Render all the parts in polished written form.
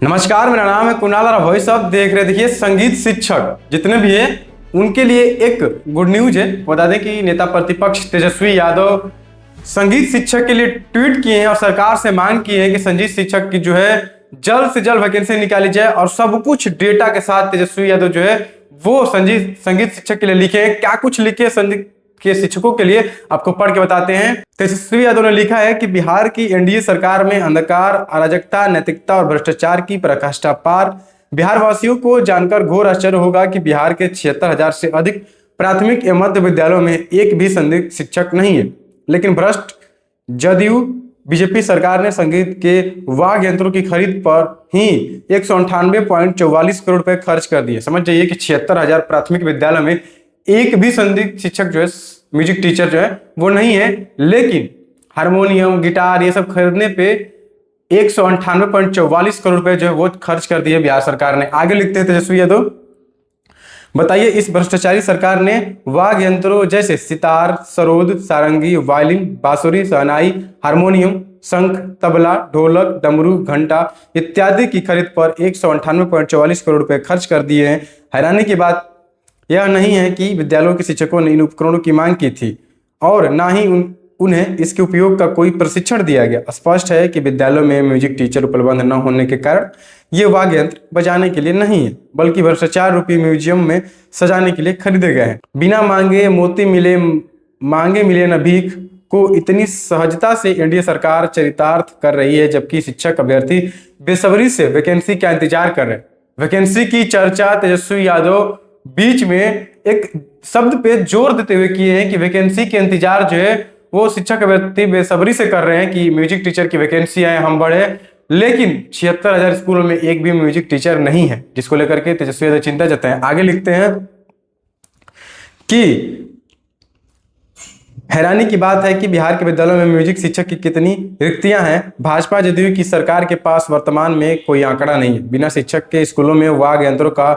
नमस्कार, मेरा नाम है कुणाल और भाई साहब देख रहे देखिए संगीत शिक्षक जितने भी हैं उनके लिए एक गुड न्यूज है। बता दें कि नेता प्रतिपक्ष तेजस्वी यादव संगीत शिक्षक के लिए ट्वीट किए हैं और सरकार से मांग की है कि संगीत शिक्षक की जो है जल्द से जल्द वैकेंसी निकाली जाए और सब कुछ डेटा के साथ तेजस्वी यादव जो है वो संगीत शिक्षक के लिए लिखे हैं। क्या कुछ लिखे संगीत के शिक्षकों के लिए आपको पढ़ के बताते हैं। तेजस्वी यादव ने लिखा है कि बिहार की एनडीए सरकार में अंधकार, अराजकता, नैतिकता और भ्रष्टाचार की पराकाष्ठा पार। बिहार वासियों को जानकर घोर आश्चर्य होगा कि बिहार के 76,000 से अधिक प्राथमिक एवं मध्य विद्यालयों में एक भी संगीत शिक्षक नहीं है, लेकिन भ्रष्ट जदयू बीजेपी सरकार ने संगीत के वाद्य यंत्रों की खरीद पर ही 198.44 करोड़ रुपए खर्च कर दिए। समझ जाइए कि 76,000 प्राथमिक विद्यालय में एक भी संगीत शिक्षक जो है, म्यूजिक टीचर जो है वो नहीं है, लेकिन हारमोनियम, गिटार ये सब खरीदने पे 198.44 करोड़ रुपए जो है वो खर्च कर दिए बिहार सरकार ने। आगे लिखते हैं तेजस्वी यादव, बताइए इस भ्रष्टाचारी सरकार ने वाद्य यंत्रों जैसे सितार, सरोद, सारंगी, वायलिन, बांसुरी, शहनाई, हारमोनियम, शंख, तबला, ढोलक, डमरू, घंटा इत्यादि की खरीद पर 198.44 करोड़ रुपए खर्च कर दिए हैं। हैरानी की बात यह नहीं है कि विद्यालयों के शिक्षकों ने इन उपकरणों की मांग की थी और ना ही उन्हें इसके उपयोग का कोई प्रशिक्षण दिया गया। स्पष्ट है कि विद्यालयों में म्यूजिक टीचर उपलब्ध न होने के कारण ये वाद्य यंत्र बजाने के लिए नहीं है, बल्कि भ्रष्टाचार रूपी म्यूजियम में सजाने के लिए खरीदे गए हैं। बिना मांगे मोती मिले, मांगे मिले न भीख को इतनी सहजता से एनडीए सरकार चरितार्थ कर रही है, जबकि शिक्षक अभ्यर्थी बेसब्री से वैकेंसी का इंतजार कर रहे हैं। वैकेंसी की चर्चा तेजस्वी यादव बीच में एक शब्द पे जोर देते हुए किए हैं कि वैकेंसी के इंतजार जो है वो शिक्षक अभ्यर्थी बेसब्री से कर रहे हैं कि म्यूजिक टीचर की वैकेंसी आए, हम बढ़े, लेकिन 76,000 स्कूलों में एक भी म्यूजिक टीचर नहीं है, जिसको लेकर के तेजस्वी यादव चिंता जताएं। आगे लिखते हैं कि हैरानी की बात है कि बिहार के विद्यालयों में म्यूजिक शिक्षक की कितनी रिक्तियां हैं। भाजपा जदयू की सरकार के पास वर्तमान में कोई आंकड़ा नहीं है। बिना शिक्षक के स्कूलों में वाद्य यंत्रों का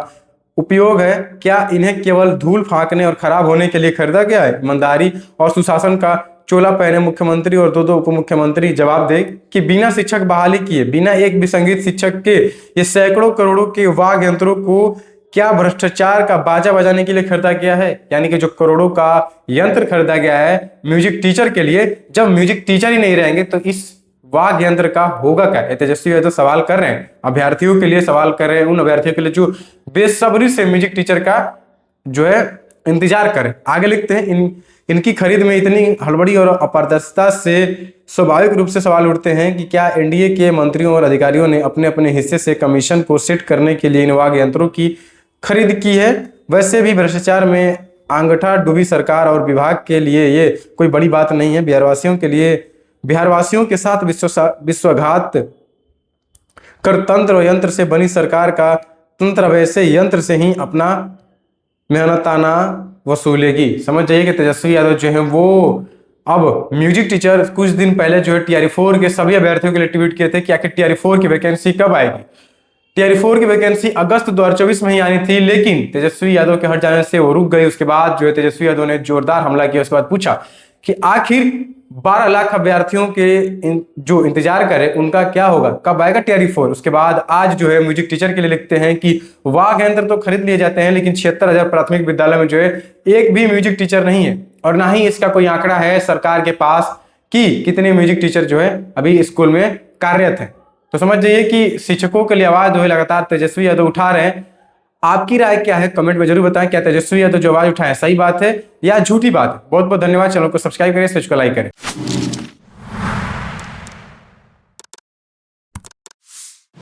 उपयोग है। क्या इन्हें केवल धूल फांकने और खराब होने के लिए खरीदा गया है? ईमानदारी और सुशासन का चोला पहने मुख्यमंत्री और दो उप मुख्यमंत्री जवाब दे कि बिना शिक्षक बहाली किए, बिना एक भी संगीत शिक्षक के ये सैकड़ों करोड़ों के वाद्य यंत्रों को क्या भ्रष्टाचार का बाजा बजाने के लिए खरीदा गया है? यानी कि जो करोड़ों का यंत्र खरीदा गया है म्यूजिक टीचर के लिए, जब म्यूजिक टीचर ही नहीं रहेंगे तो इस वाद्य यंत्र का होगा क्या? तेजस्वी यादव सवाल कर रहे हैं, अभ्यर्थियों के लिए सवाल कर रहे हैं, उन अभ्यर्थियों के लिए जो बेसब्री से म्यूजिक टीचर का जो है इंतजार करें। आगे लिखते हैं, इनकी खरीद में इतनी हड़बड़ी और अपारदर्शिता से स्वाभाविक रूप से सवाल उठते हैं कि क्या एनडीए के मंत्रियों और अधिकारियों ने अपने अपने हिस्से से कमीशन को सेट करने के लिए इन वाद्य यंत्रों की खरीद की है? वैसे भी भ्रष्टाचार में आंगठा डूबी सरकार और विभाग के लिए ये कोई बड़ी बात नहीं है। बिहारवासियों के साथ विश्वासघात कर तंत्र और यंत्र से बनी सरकार का तंत्र वैसे यंत्र से ही अपना मेहनताना वसूलेगी। समझ जाइए कि तेजस्वी यादव जो है वो अब म्यूजिक टीचर कुछ दिन पहले जो है TRE-4 के सभी अभ्यर्थियों के लिए ट्वीट किए थे कि आखिर TRE-4 की वैकेंसी कब आएगी। TRE-4 की वैकेंसी अगस्त 2024 में ही आनी थी, लेकिन तेजस्वी यादव के हट जाने से वो रुक गई। उसके बाद जो है तेजस्वी यादव ने जोरदार हमला किया। उसके बाद पूछा कि आखिर 12 लाख अभ्यर्थियों के जो इंतजार करें उनका क्या होगा, कब आएगा TRE-4। उसके बाद आज जो है म्यूजिक टीचर के लिए लिखते हैं कि वाद्य यंत्र तो खरीद लिए जाते हैं, लेकिन 76,000 प्राथमिक विद्यालय में जो है एक भी म्यूजिक टीचर नहीं है और ना ही इसका कोई आंकड़ा है सरकार के पास कि कितने म्यूजिक टीचर जो है अभी स्कूल में कार्यरत है। तो समझ जाइए कि शिक्षकों के लिए आवाज जो है लगातार तेजस्वी यादव उठा रहे हैं। आपकी राय क्या है कमेंट में जरूर बताएं। क्या तेजस्वी यादव जो आवाज उठाए सही बात है या झूठी बात है? बहुत बहुत धन्यवाद। चैनल को सब्सक्राइब करें, स्विच को लाइक करें।